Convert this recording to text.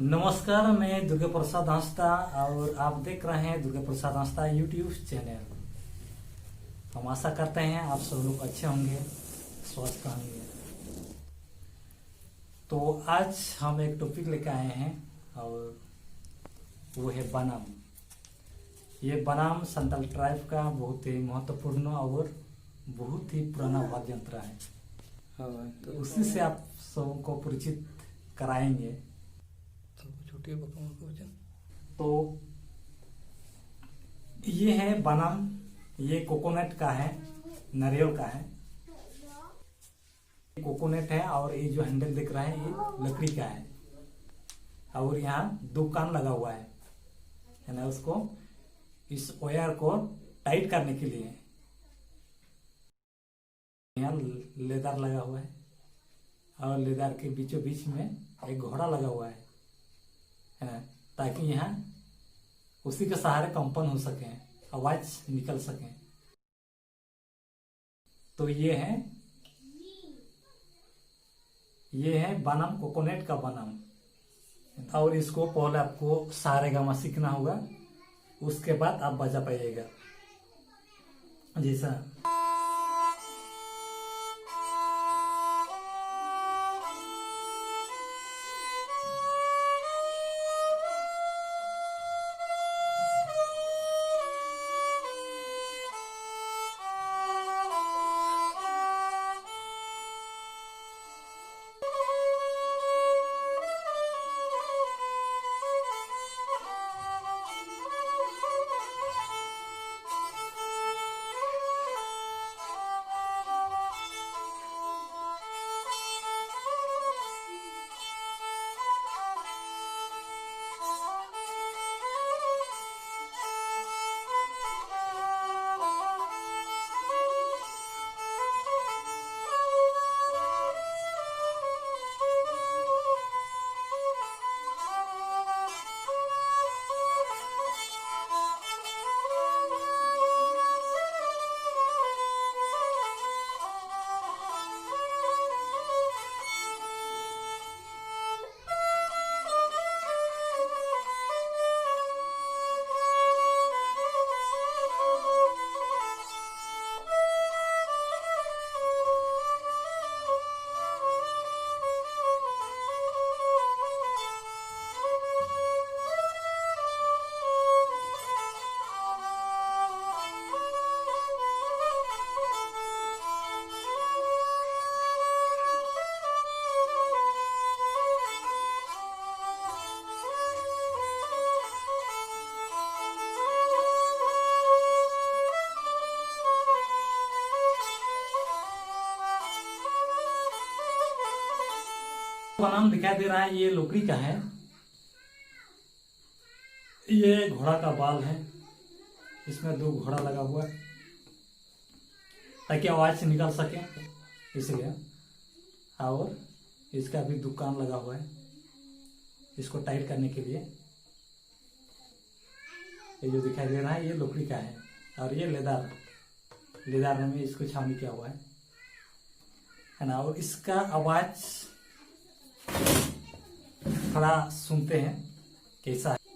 नमस्कार, मैं दुर्गा प्रसाद हंसदा और आप देख रहे हैं दुर्गा प्रसाद हंसदा यूट्यूब चैनल। हम आशा करते हैं आप सब लोग अच्छे होंगे, स्वस्थ होंगे। तो आज हम एक टॉपिक लेकर आए हैं और वो है बनाम। ये बनाम संताल ट्राइब का बहुत ही महत्वपूर्ण और बहुत ही पुराना वाद्य यंत्र है। तो उसी से आप सबको परिचित कराएंगे। तो ये है बनाम, ये कोकोनट का है, नारियल का है। कोकोनट है और ये जो हैंडल दिख रहा है ये लकड़ी का है और यहाँ दो कान लगा हुआ है ना। उसको इस वायर को टाइट करने के लिए यहाँ लेदर लगा हुआ है और लेदर के बीचों बीच में एक घोड़ा लगा हुआ है ना, ताकि यहाँ उसी के सहारे कंपन हो सके, आवाज निकल सके। तो ये है बनाम, कोकोनट का बनाम। और इसको पहले आपको सारेगामा सीखना होगा, उसके बाद आप बजा पाइएगा। जैसा बनाम दिखाई दे रहा है, ये लोकड़ी का है। ये घोड़ा का बाल है, इसमें दो घोड़ा लगा हुआ है ताकि आवाज निकल सके, इसलिए। और इसका भी दुकान लगा हुआ है इसको टाइट करने के लिए। ये जो दिखाई दे रहा है ये लोकड़ी का है और ये लेदर में इसको छावनी किया हुआ है ना। और इसका आवाज थोड़ा सुनते हैं कैसा है।